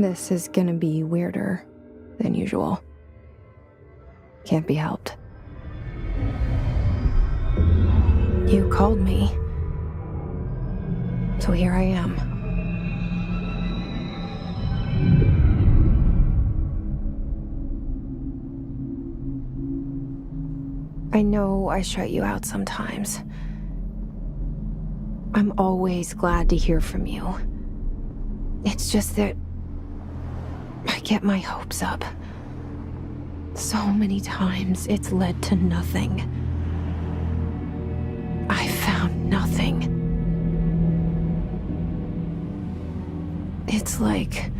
This is gonna be weirder than usual. Can't be helped. You called me. So here I am. I know I shut you out sometimes. I'm always glad to hear from you. It's just that I get my hopes up. So many times it's led to nothing. I found nothing. It's like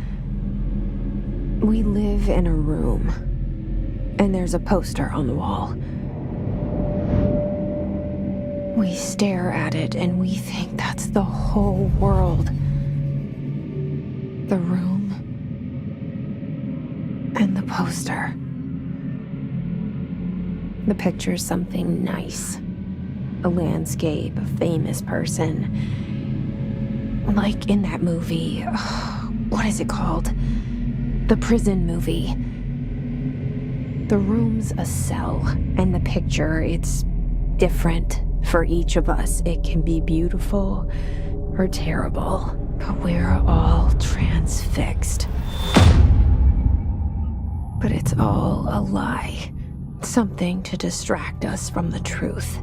we live in a room, and there's a poster on the wall. We stare at it and we think that's the whole world. The room and the poster. The picture's something nice. A landscape, a famous person. Like in that movie, what is it called? The prison movie. The room's a cell, and the picture, it's different for each of us. It can be beautiful or terrible, but we're all transfixed. But it's all a lie. Something to distract us from the truth.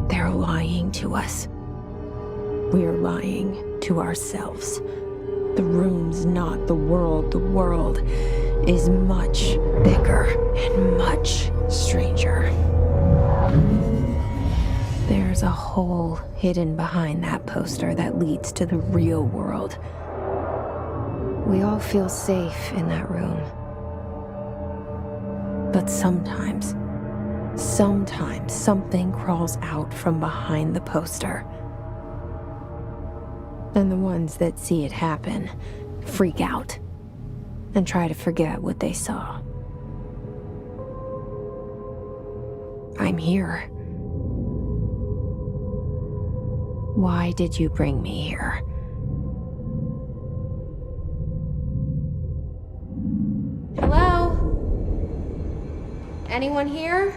They're lying to us. We're lying to ourselves. The room's not the world. The world is much bigger and much stranger. There's a hole hidden behind that poster that leads to the real world. We all feel safe in that room. But sometimes something crawls out from behind the poster. And the ones that see it happen freak out and try to forget what they saw. I'm here. Why did you bring me here? Hello? Anyone here?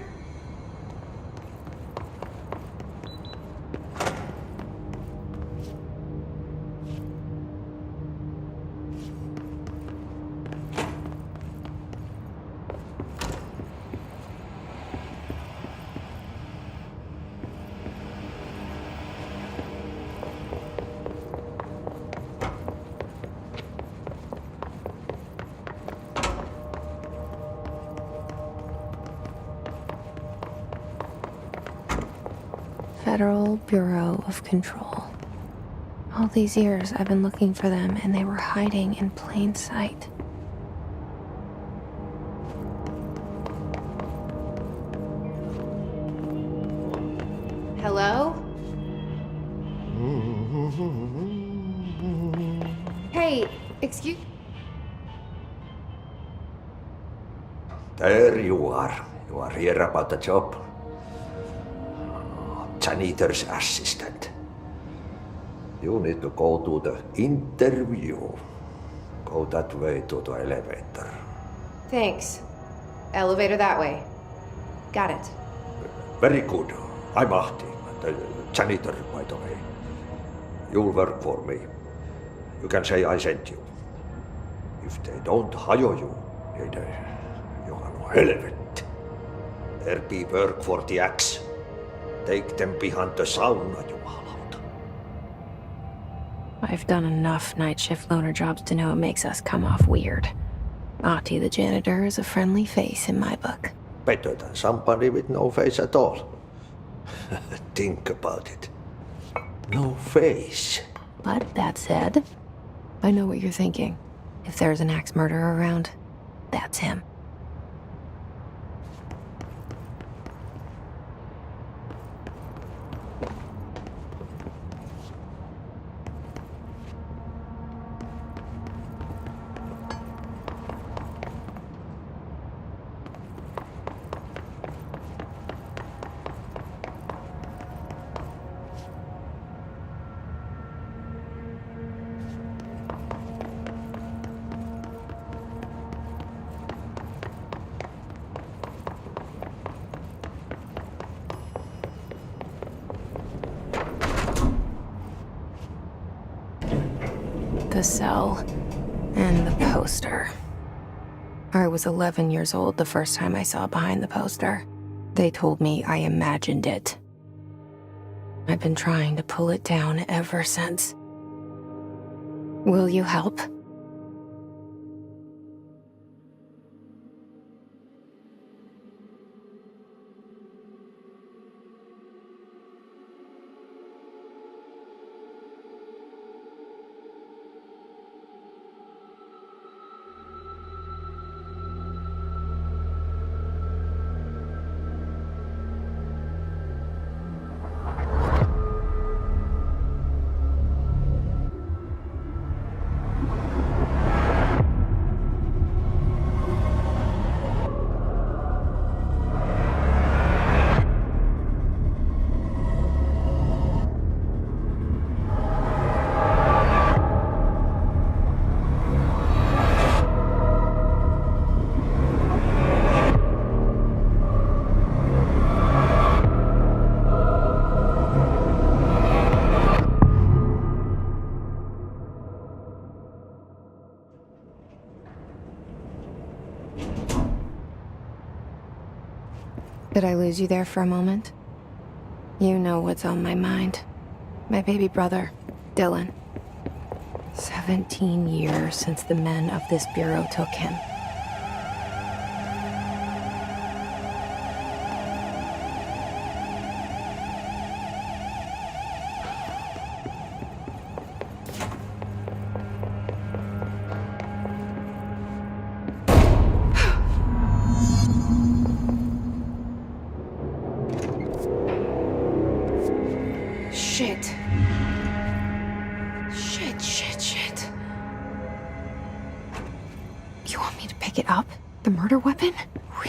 Federal Bureau of Control. All these years I've been looking for them, and they were hiding in plain sight. Hello? Hey, excuse... There you are. You are here about the job. Janitor's assistant. You need to go to the interview. Go that way to the elevator. Thanks. Elevator that way. Got it. Very good. I'm Ahti, the janitor, by the way. You'll work for me. You can say I sent you. If they don't hire you, niin Johan helvet. There be work for the axe. Take them behind the sauna, jumalauta. I've done enough night shift loner jobs to know it makes us come off weird. Ahti the janitor is a friendly face in my book. Better than somebody with no face at all. Think about it. No face. But that said, I know what you're thinking. If there's an axe murderer around, that's him. the cell, and the poster. I was 11 years old the first time I saw behind the poster. They told me I imagined it. I've been trying to pull it down ever since. Will you help? Did I lose you there for a moment? You know what's on my mind. My baby brother, Dylan. 17 years since the men of this bureau took him. Shit. Shit. You want me to pick it up? The murder weapon?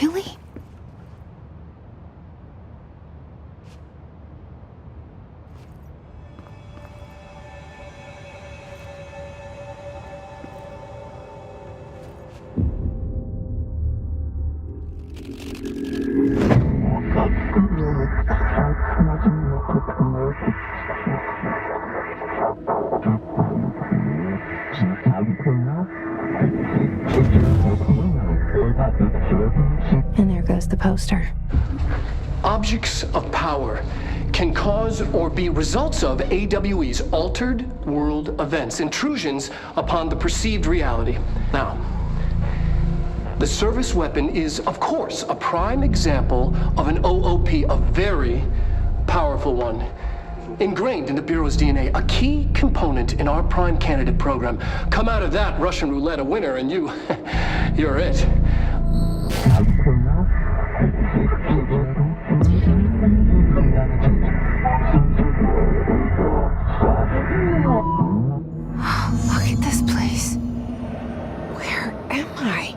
Really? And there goes the poster. Objects of power can cause or be results of AWE's altered world events, intrusions upon the perceived reality. Now, the service weapon is, of course, a prime example of an OOP, a very powerful one. Ingrained in the Bureau's DNA, a key component in our prime candidate program. Come out of that Russian roulette a winner and you're it. Look at this place. Where am I?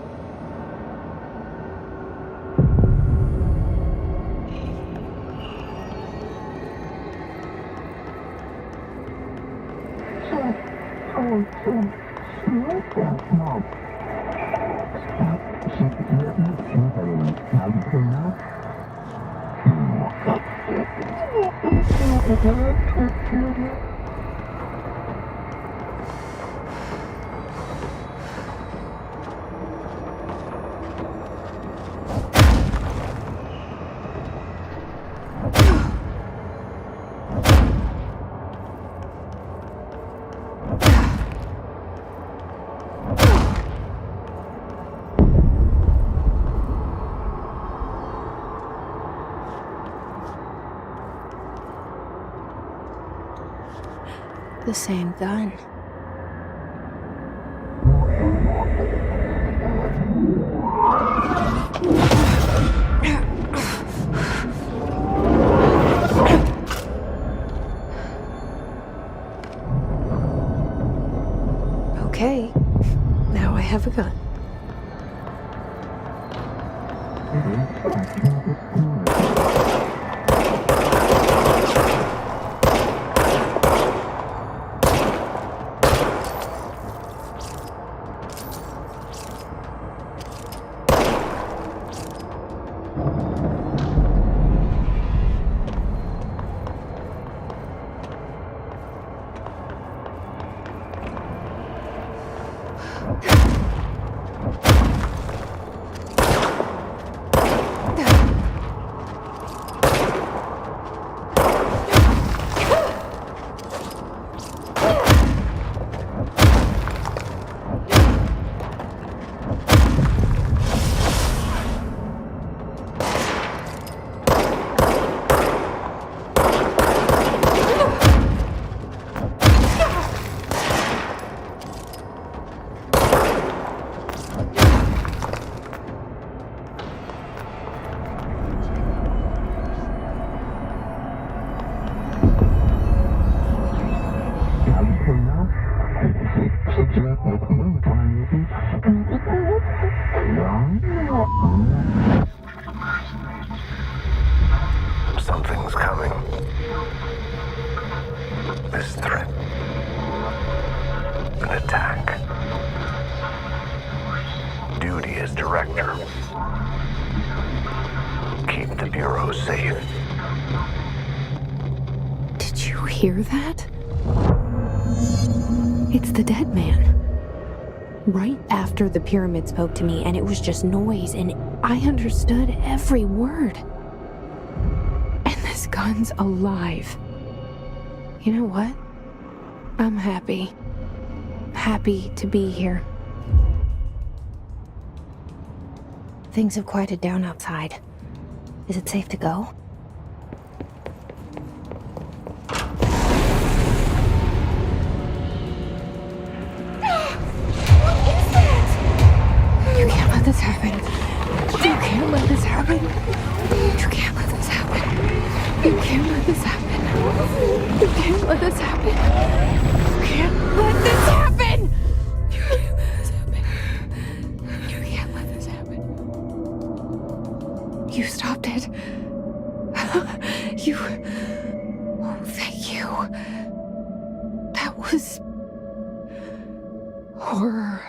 The same gun. Okay, now I have a gun. Something's coming. This threat. An attack. Duty as director. Keep the Bureau safe. Did you hear that? It's the dead man. Right after the pyramid spoke to me, and it was just noise, and I understood every word. And this gun's alive. You know what? I'm happy. Happy to be here. Things have quieted down outside. Is it safe to go? You can't let this happen. You can't let this happen. You can't let this happen. You can't let this happen. You can't let this happen. You can't let this happen. You can't let this happen. You can't let this happen. You stopped it. You. Oh, thank you. That was horror.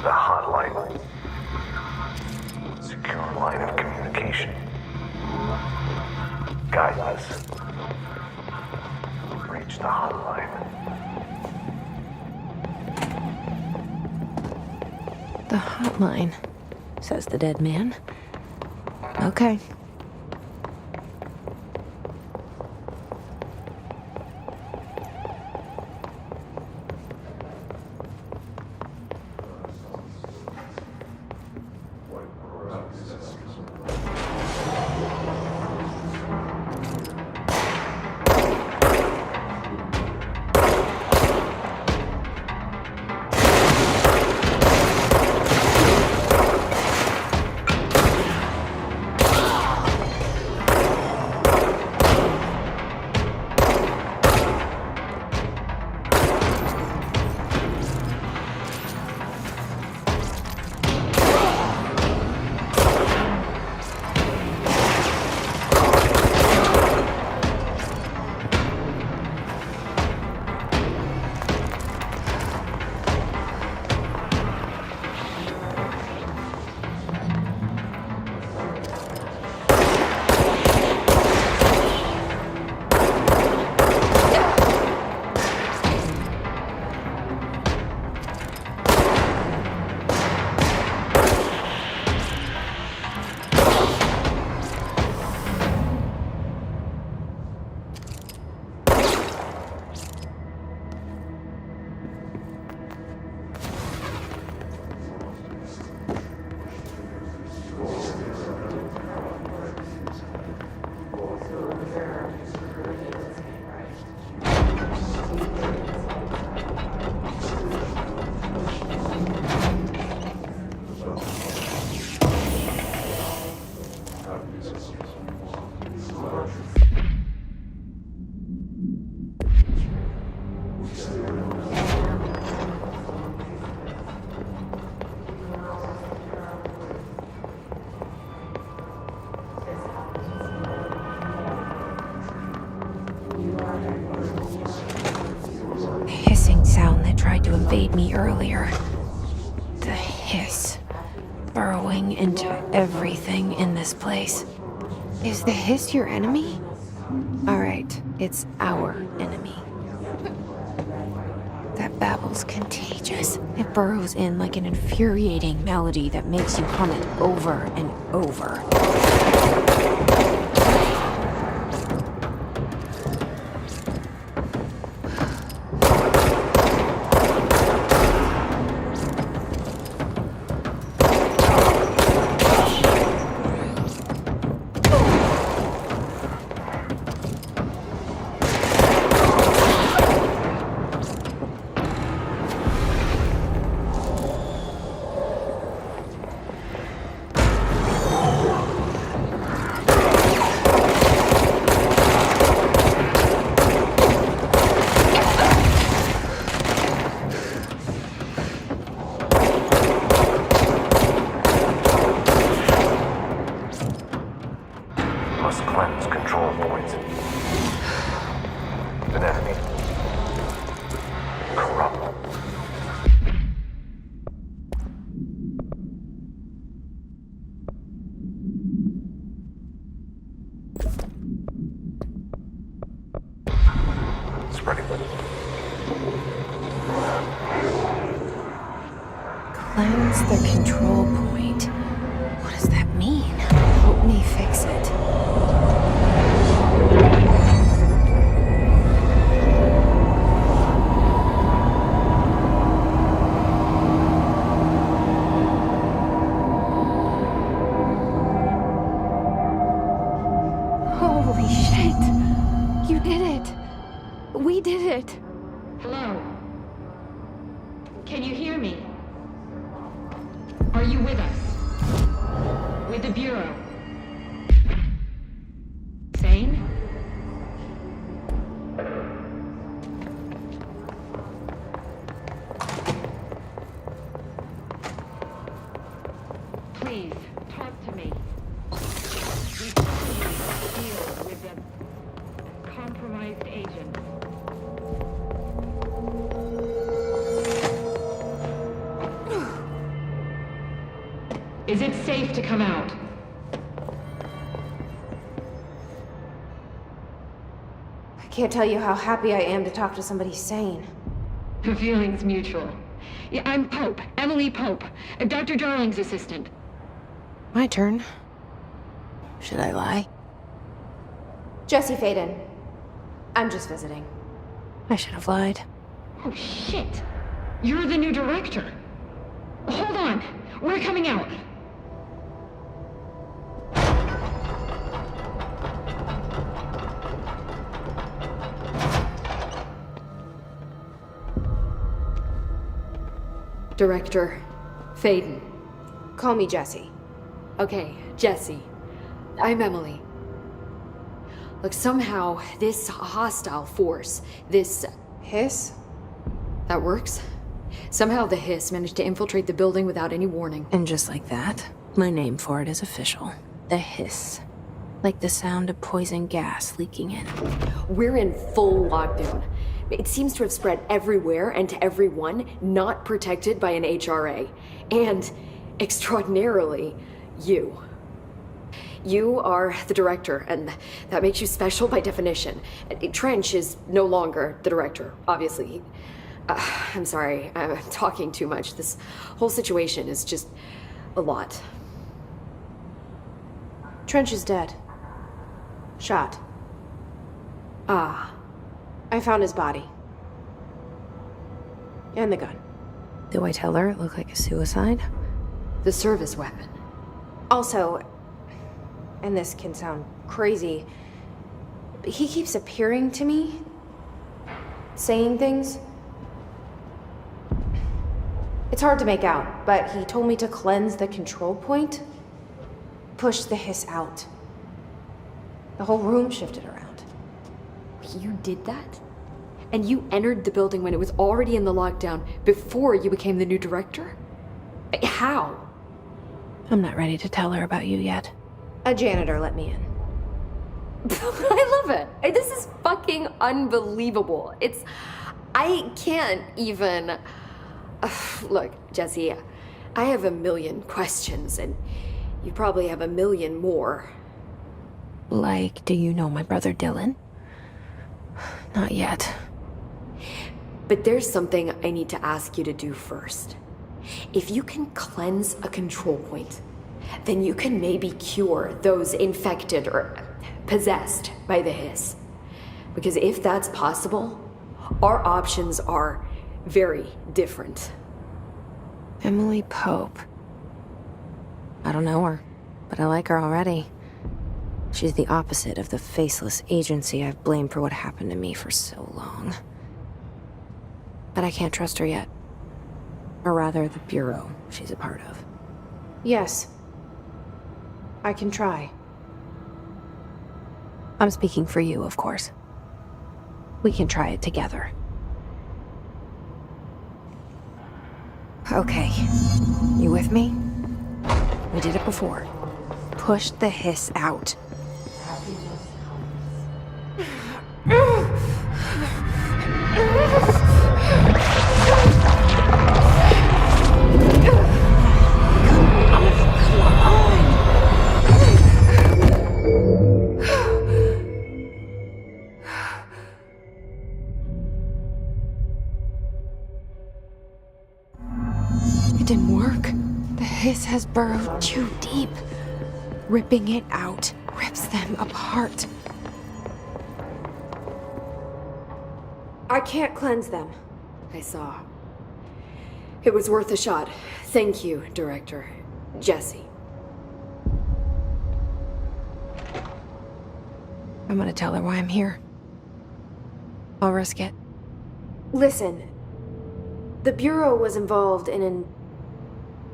The hotline. Secure line of communication. Guide us. Reach the hotline. The hotline, says the dead man. Okay. The hissing sound that tried to invade me earlier. The hiss. Burrowing into everything in this place. Is the hiss your enemy? Alright, it's our enemy. That babble's contagious. It burrows in like an infuriating melody that makes you hum it over and over. Must cleanse control points. An enemy. Corrupt. Spreading. Cleanse the control point. What does that mean? Help me fix it. Holy shit! You did it! We did it! Hello? Can you hear me? Are you with us? With the Bureau? Sane? Please, talk to me. We finally deal with a compromised agent. Is it safe to come out? I can't tell you how happy I am to talk to somebody sane. The feeling's mutual. Yeah, I'm Pope, Emily Pope, Dr. Darling's assistant. My turn. Should I lie? Jesse Faden. I'm just visiting. I should have lied. Oh, shit. You're the new director. Hold on. We're coming out. Director Faden. Call me Jesse. Okay, Jesse. I'm Emily. Look, somehow this hostile force, this... Hiss? that works? Somehow the hiss managed to infiltrate the building without any warning. And just like that, my name for it is official. The hiss. Like the sound of poison gas leaking in. We're in full lockdown. It seems to have spread everywhere and to everyone not protected by an HRA. And, extraordinarily, you. You are the director, and that makes you special by definition. Trench is no longer the director, obviously. I'm sorry, I'm talking too much. This whole situation is just a lot. Trench is dead. Shot. Ah. I found his body. And the gun. Do I tell her it looked like a suicide? The service weapon. Also, and this can sound crazy, but he keeps appearing to me, saying things. It's hard to make out, but he told me to cleanse the control point. Push the hiss out. The whole room shifted around. You did that? And you entered the building when it was already in the lockdown before you became the new director? How? I'm not ready to tell her about you yet. A janitor let me in. I love it. This is fucking unbelievable. I can't even... Look, Jesse, I have a million questions, and you probably have a million more. Like, do you know my brother Dylan? Not yet. But there's something I need to ask you to do first. If you can cleanse a control point, then you can maybe cure those infected or possessed by the hiss. Because if that's possible, our options are very different. Emily Pope. I don't know her, but I like her already. She's the opposite of the faceless agency I've blamed for what happened to me for so long. But I can't trust her yet. Or rather, the Bureau she's a part of. Yes. I can try. I'm speaking for you, of course. We can try it together. Okay. You with me? We did it before. Push the hiss out. It didn't work. The hiss has burrowed too deep. Ripping it out rips them apart. I can't cleanse them. I saw. It was worth a shot. Thank you, Director. Jesse. I'm gonna tell her why I'm here. I'll risk it. Listen. The Bureau was involved in an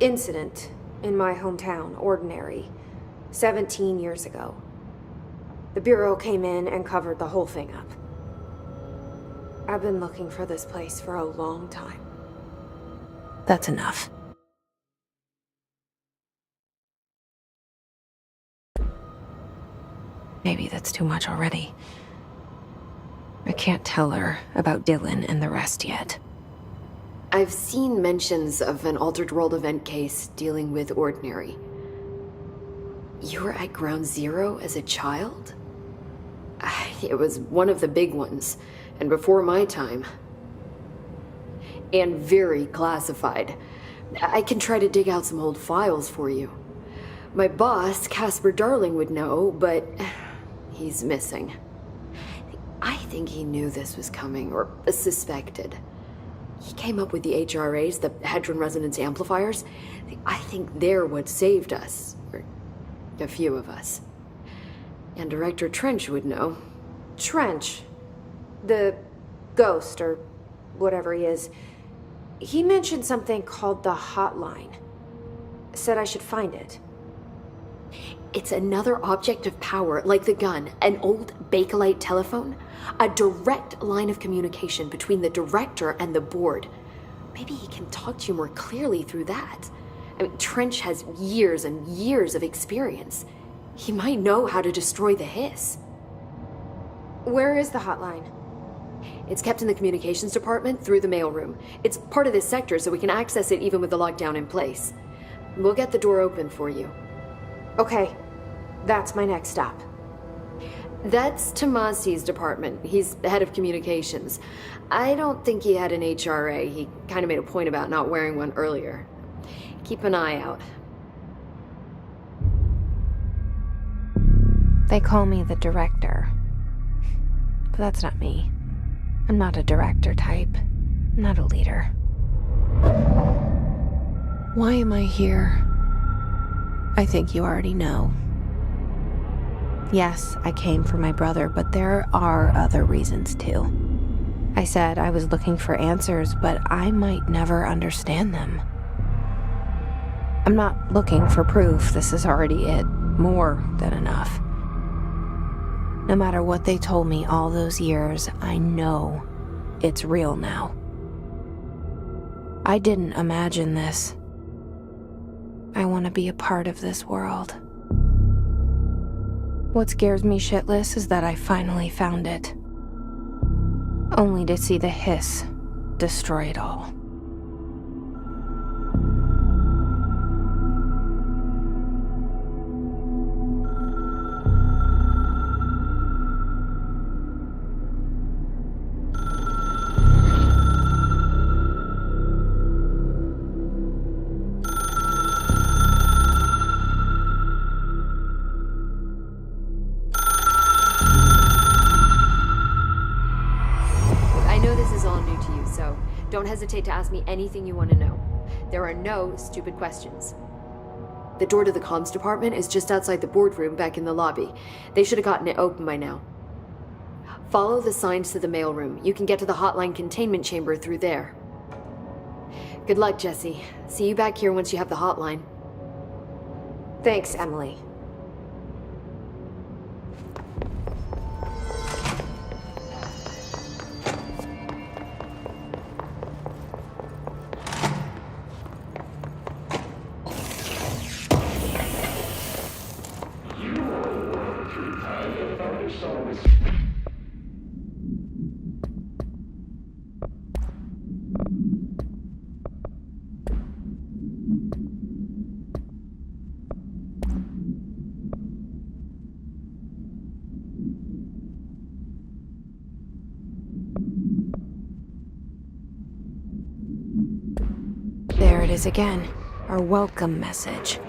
incident in my hometown, Ordinary, 17 years ago. The Bureau came in and covered the whole thing up. I've been looking for this place for a long time. That's enough. Maybe that's too much already. I can't tell her about Dylan and the rest yet. I've seen mentions of an Altered World event case dealing with Ordinary. You were at Ground Zero as a child? It was one of the big ones, and before my time. And very classified. I can try to dig out some old files for you. My boss, Casper Darling, would know, but he's missing. I think he knew this was coming, or suspected. He came up with the HRAs, the Hadron Resonance Amplifiers. I think they're what saved us, or a few of us. And Director Trench would know. Trench, the ghost, or whatever he is, he mentioned something called the Hotline. Said I should find it. It's another object of power, like the gun, an old Bakelite telephone. A direct line of communication between the director and the board. Maybe he can talk to you more clearly through that. I mean, Trench has years and years of experience. He might know how to destroy the hiss. Where is the hotline? It's kept in the communications department through the mailroom. It's part of this sector, so we can access it even with the lockdown in place. We'll get the door open for you. Okay, that's my next stop. That's Tomasi's department. He's the head of communications. I don't think he had an HRA. He kind of made a point about not wearing one earlier. Keep an eye out. They call me the director. But that's not me. I'm not a director type. I'm not a leader. Why am I here? I think you already know. Yes, I came for my brother, but there are other reasons too. I said I was looking for answers, but I might never understand them. I'm not looking for proof. This is already it. More than enough. No matter what they told me all those years, I know it's real now. I didn't imagine this. I want to be a part of this world. What scares me shitless is that I finally found it. Only to see the hiss destroy it all. Don't hesitate to ask me anything you want to know. There are no stupid questions. The door to the comms department is just outside the boardroom back in the lobby. They should have gotten it open by now. Follow the signs to the mailroom. You can get to the hotline containment chamber through there. Good luck, Jesse. See you back here once you have the hotline. Thanks, Emily. There it is again. Our welcome message.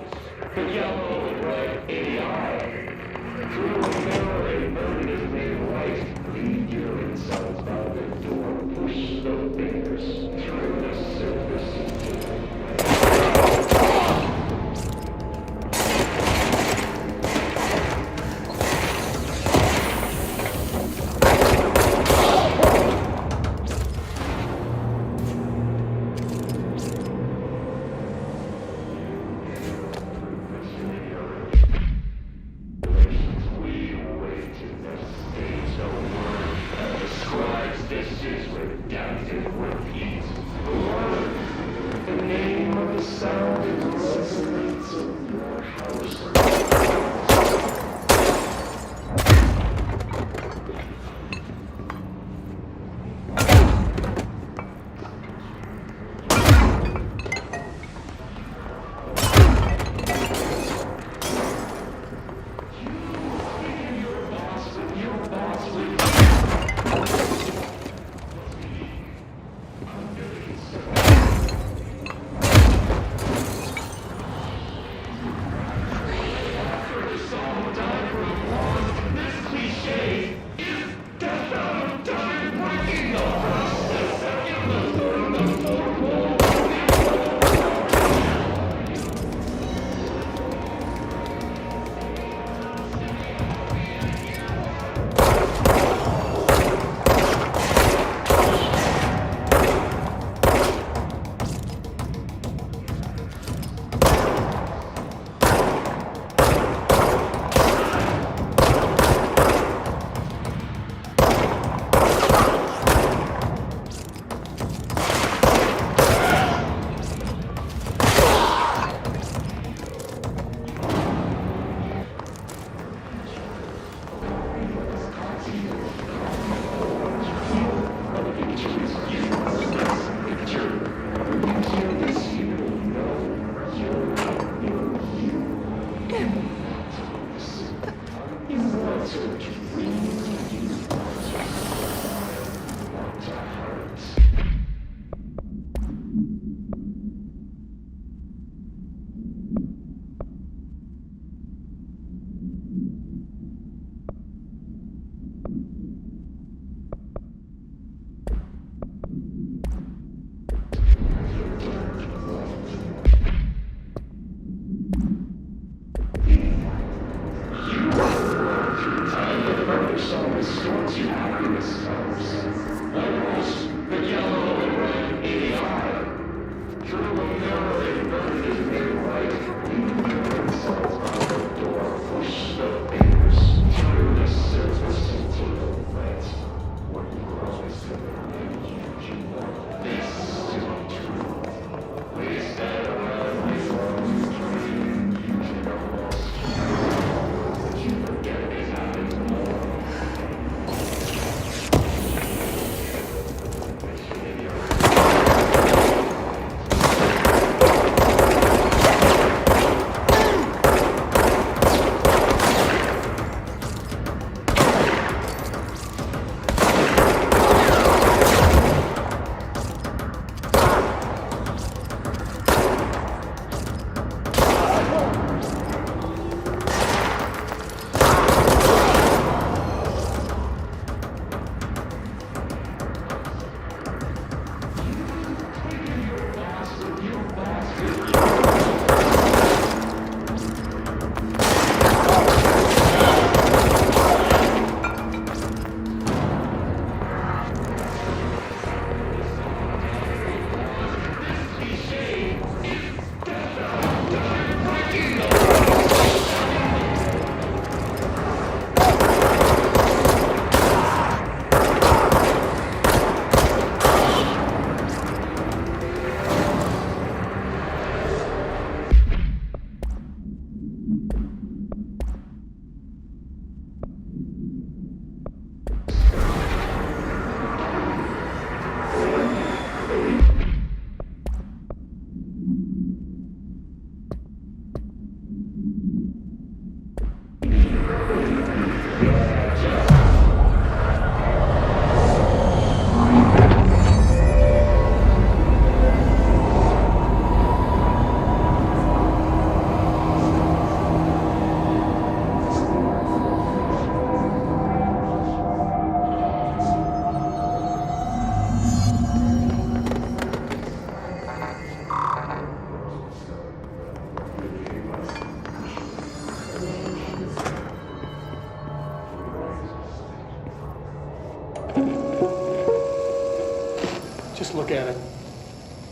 look at it.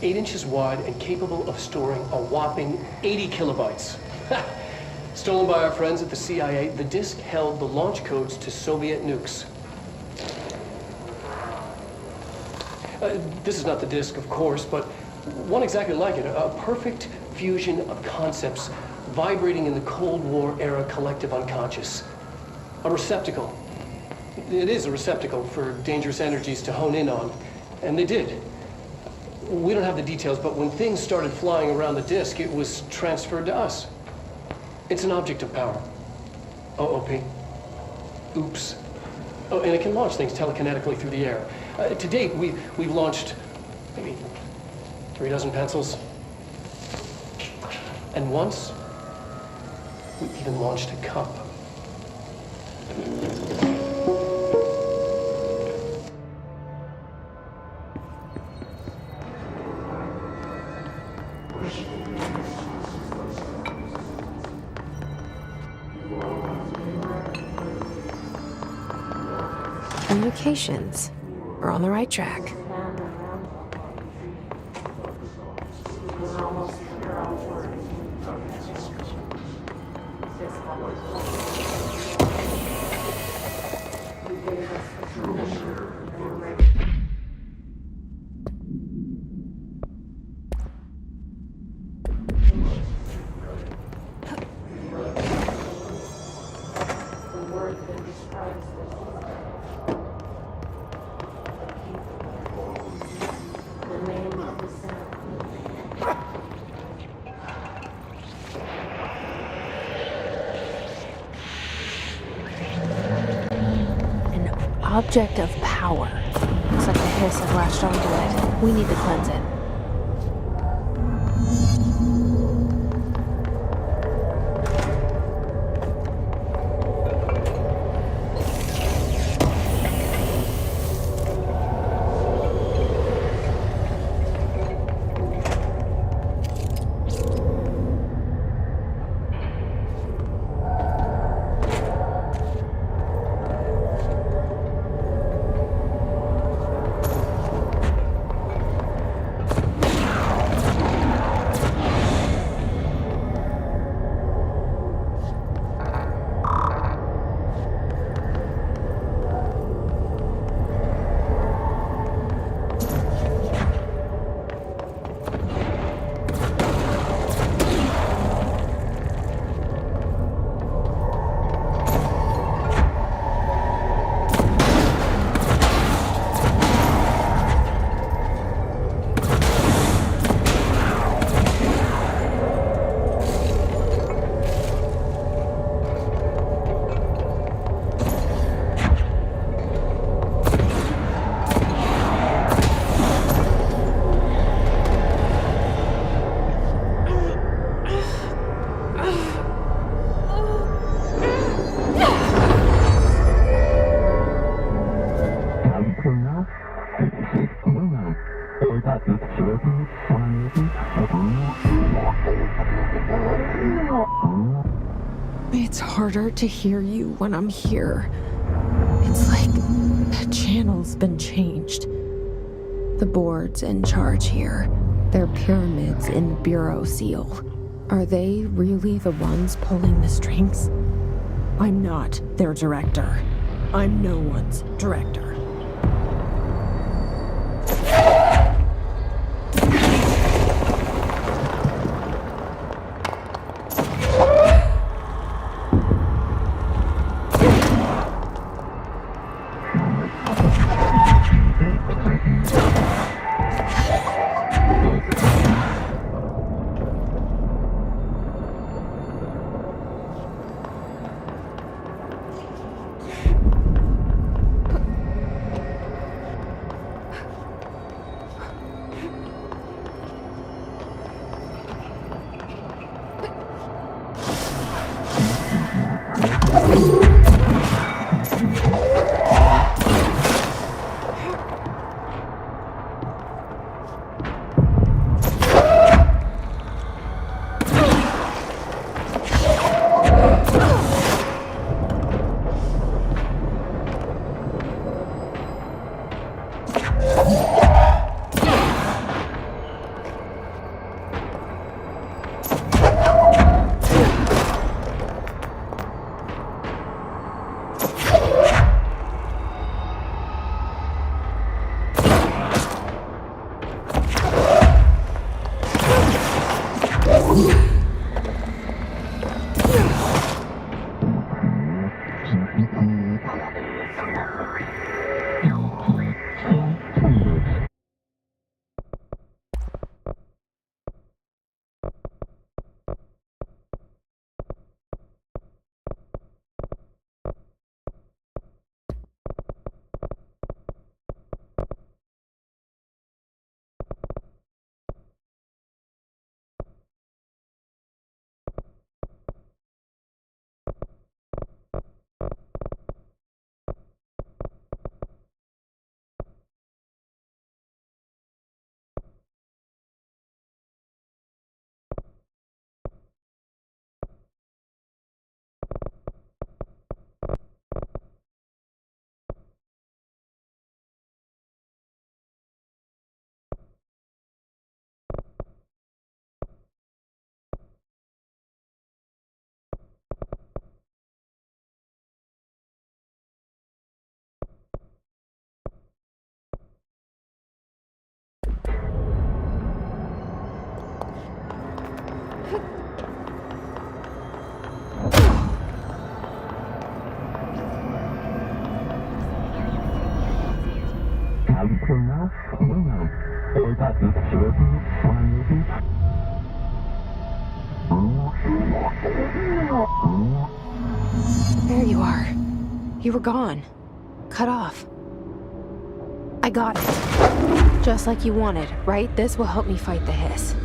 8 inches wide and capable of storing a whopping 80 kilobytes. Stolen by our friends at the CIA, the disk held the launch codes to Soviet nukes. This is not the disk, of course, but one exactly like it. A perfect fusion of concepts vibrating in the Cold War era collective unconscious. A receptacle. It is a receptacle for dangerous energies to hone in on. And they did. We don't have the details, but when things started flying around the disk, it was transferred to us. It's an object of power. OOP. Oops. Oh, and it can launch things telekinetically through the air. To date, we've launched maybe 3 dozen pencils. And once, we even launched a cup. Communications. We're on the right track. Object of power. Looks like the hiss have latched onto it. We need to cleanse it. It's harder to hear you when I'm here. It's like the channel's been changed. The board's in charge here. They're pyramids in the Bureau seal. Are they really the ones pulling the strings? I'm not their director. I'm no one's director. There you are. You were gone. Cut off. I got it. Just like you wanted, right? This will help me fight the hiss.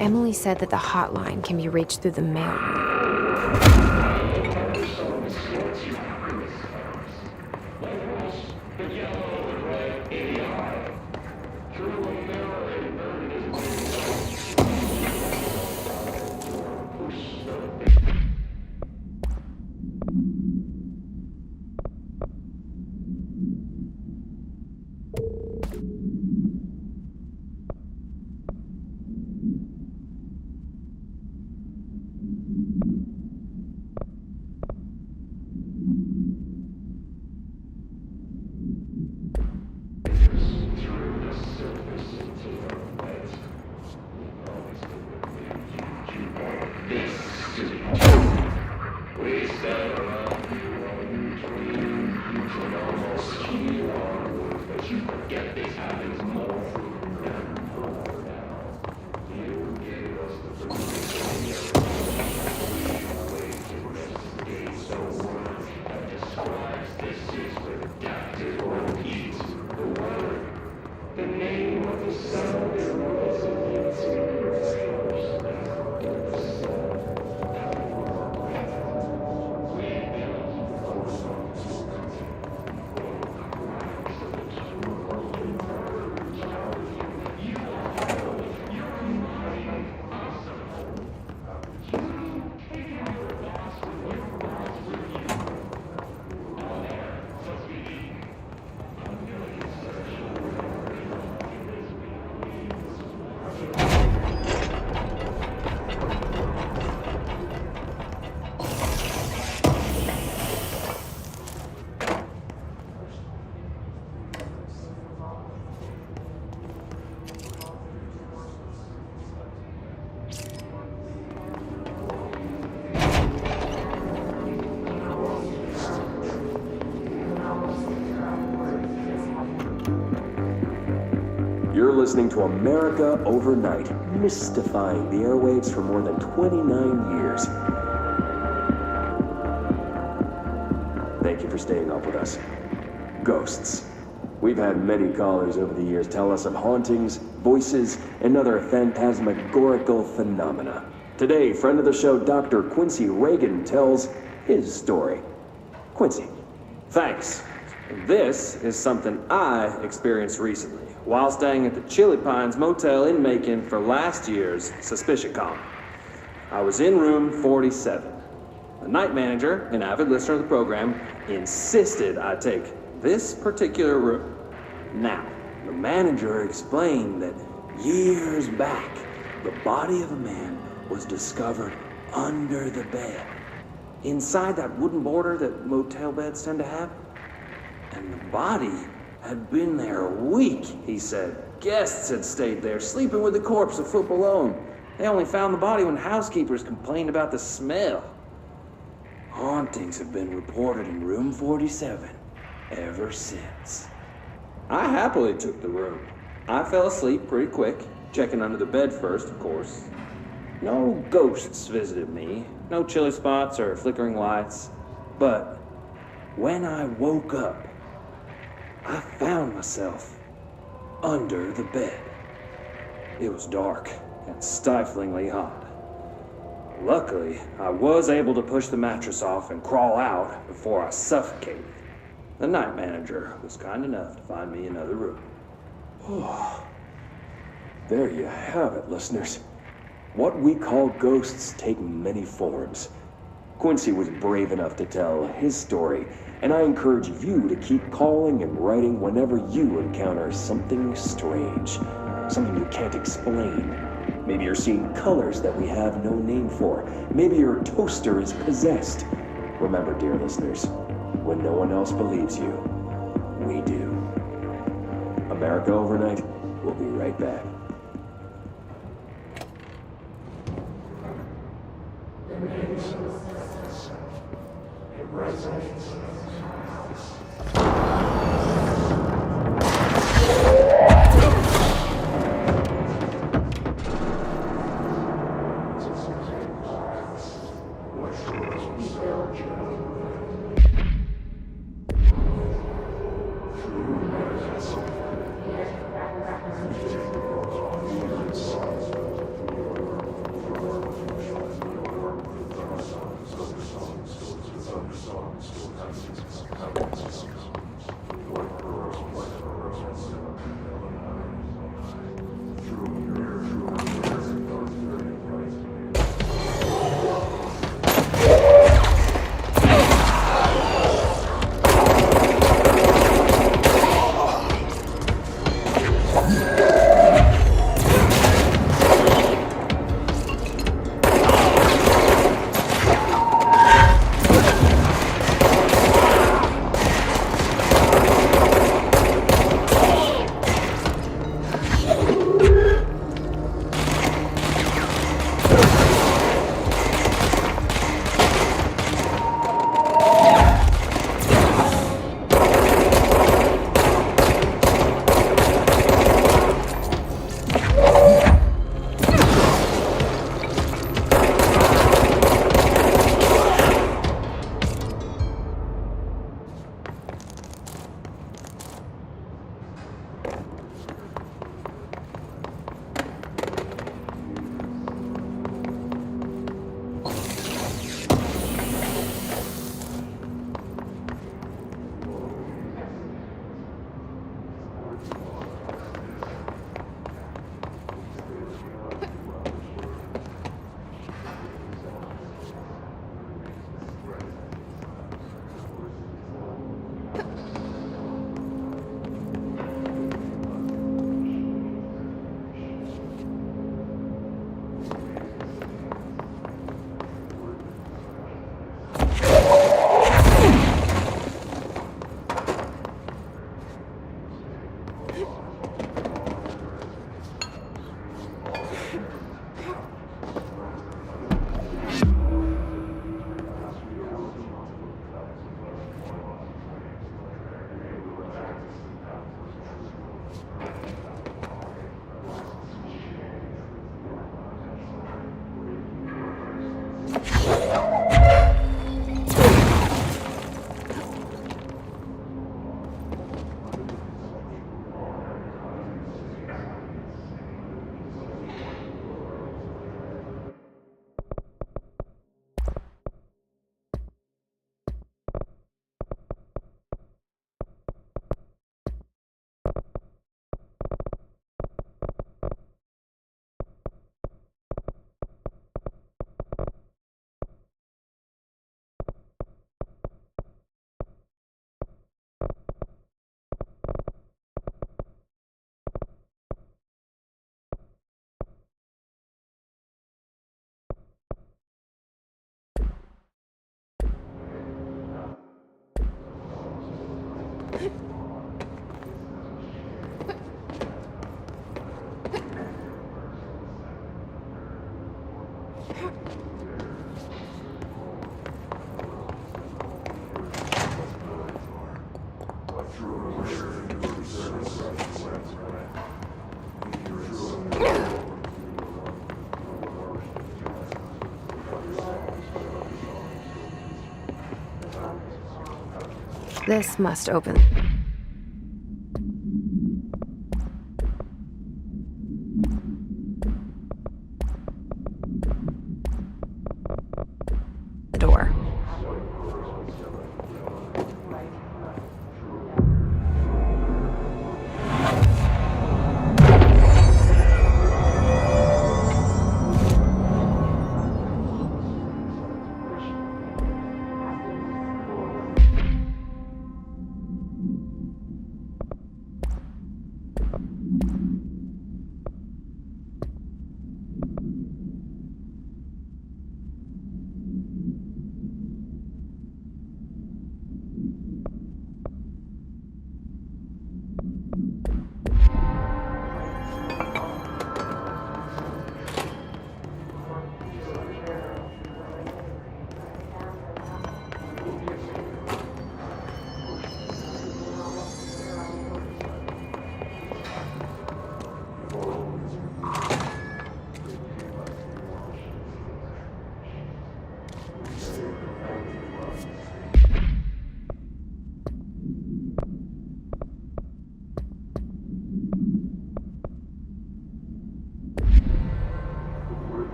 Emily said that the hotline can be reached through the mail room. You're listening to America Overnight, mystifying the airwaves for more than 29 years. Thank you for staying up with us. Ghosts. We've had many callers over the years tell us of hauntings, voices, and other phantasmagorical phenomena. Today, friend of the show, Dr. Quincy Reagan, tells his story. Quincy. Thanks. This is something I experienced recently while staying at the Chili Pines Motel in Macon for last year's SuspicionCon. I was in room 47. The night manager, an avid listener of the program, insisted I take this particular room. Now, the manager explained that years back, the body of a man was discovered under the bed, inside that wooden border that motel beds tend to have. And the body had been there a week, he said. Guests had stayed there, sleeping with the corpse a foot below them. They only found the body when housekeepers complained about the smell. Hauntings have been reported in room 47 ever since. I happily took the room. I fell asleep pretty quick, checking under the bed first, of course. No ghosts visited me, no chilly spots or flickering lights. But when I woke up, I found myself under the bed. It was dark and stiflingly hot. Luckily, I was able to push the mattress off and crawl out before I suffocated. The night manager was kind enough to find me another room. Oh, there you have it, listeners. What we call ghosts take many forms. Quincy was brave enough to tell his story, and I encourage you to keep calling and writing whenever you encounter something strange, something you can't explain. Maybe you're seeing colors that we have no name for. Maybe your toaster is possessed. Remember, dear listeners, when no one else believes you, we do. America Overnight, we'll be right back. This must open. The door.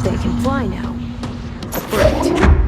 They can fly now. Great.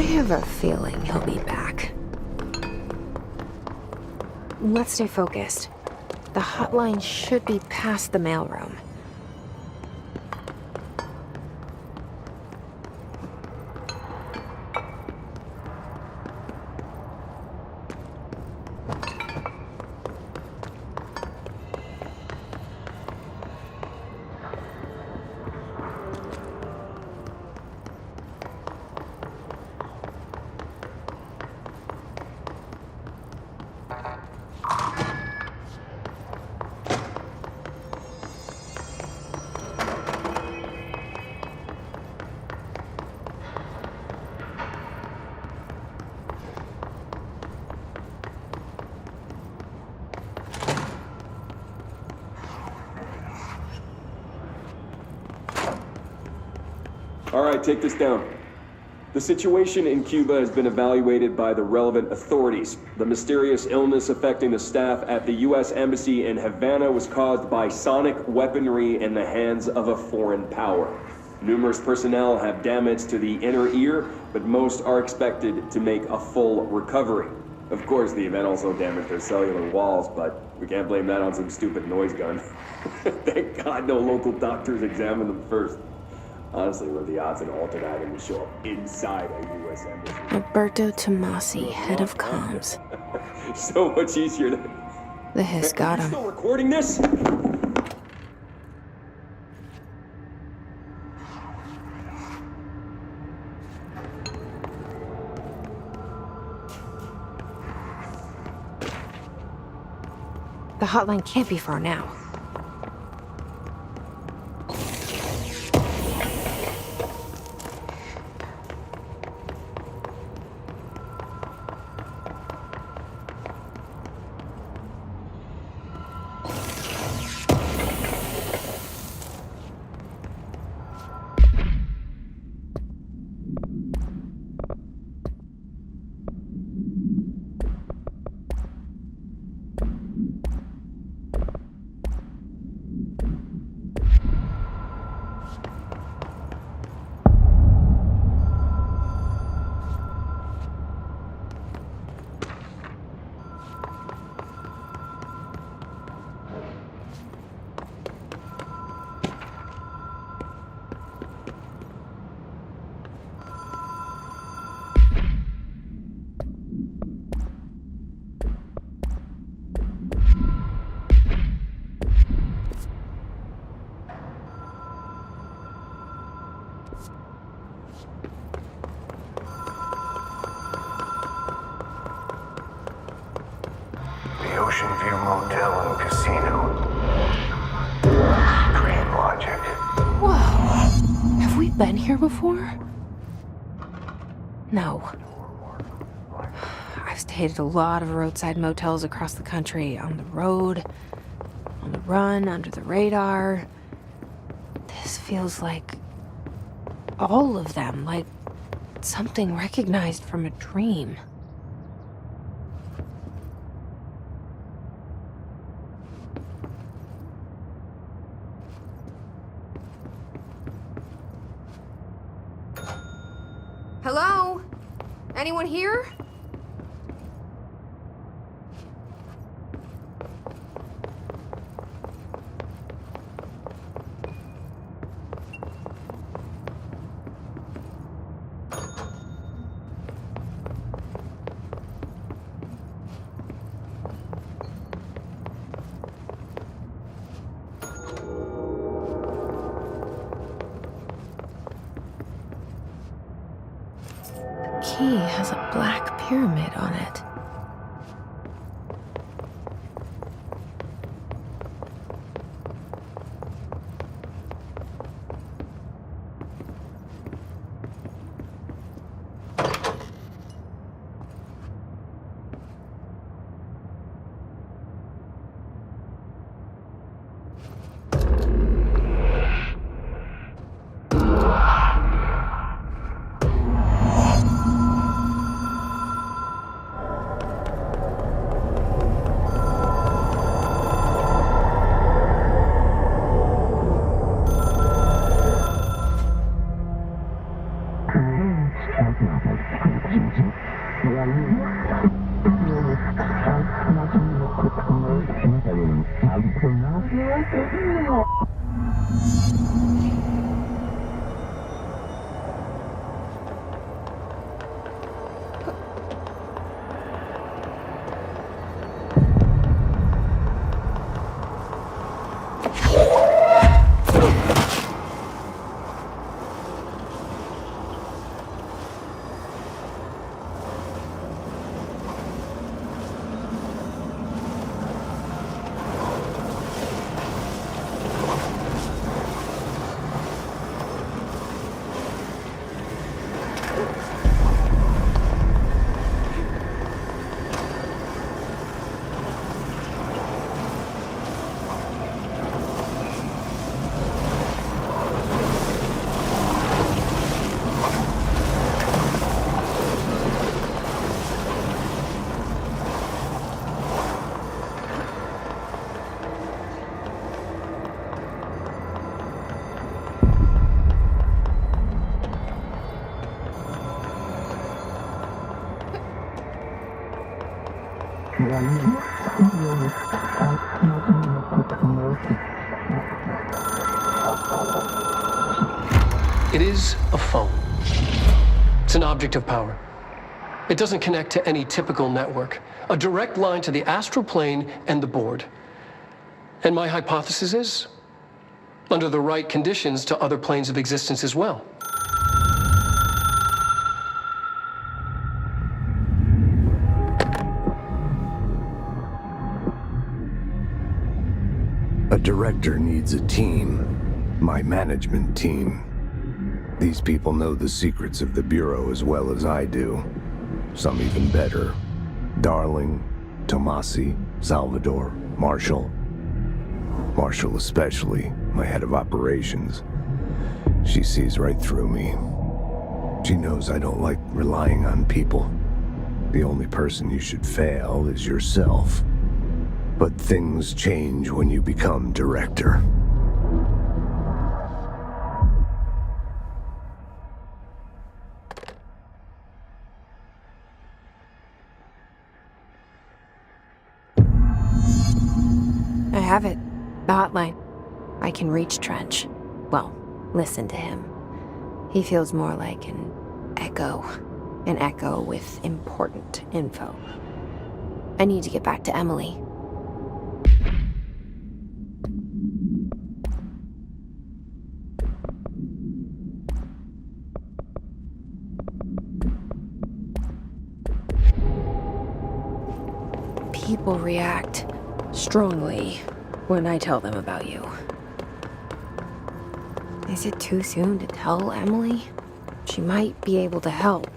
I have a feeling he'll be back. Let's stay focused. The hotline should be past the mailroom. All right, take this down. The situation in Cuba has been evaluated by the relevant authorities. The mysterious illness affecting the staff at the U.S. Embassy in Havana was caused by sonic weaponry in the hands of a foreign power. Numerous personnel have damage to the inner ear, but most are expected to make a full recovery. Of course, the event also damaged their cellular walls, but we can't blame that on some stupid noise gun. Thank God no local doctors examined them first. Honestly, what are the odds an alternate item would show up inside a U.S. embassy? Alberto Tomasi, head of comms. So much easier to... The hiss got him. Still recording this? The hotline can't be far now. Ocean View Motel and Casino. Dream logic. Whoa. Have we been here before? No. I've stayed at a lot of roadside motels across the country, on the road, on the run, under the radar. This feels like all of them, like something recognized from a dream. Hello? Anyone here? Key has a black pyramid on it. It is a phone. It's an object of power. It doesn't connect to any typical network. A direct line to the astral plane and the board. And my hypothesis is, under the right conditions, to other planes of existence as well. A director needs a team. My management team. These people know the secrets of the Bureau as well as I do. Some even better. Darling, Tomasi, Salvador, Marshall. Marshall especially, my head of operations. She sees right through me. She knows I don't like relying on people. The only person you should fail is yourself. But things change when you become director. I have it. The hotline. I can reach Trench. Well, listen to him. He feels more like an echo. An echo with important info. I need to get back to Emily. People react strongly when I tell them about you. Is it too soon to tell Emily? She might be able to help.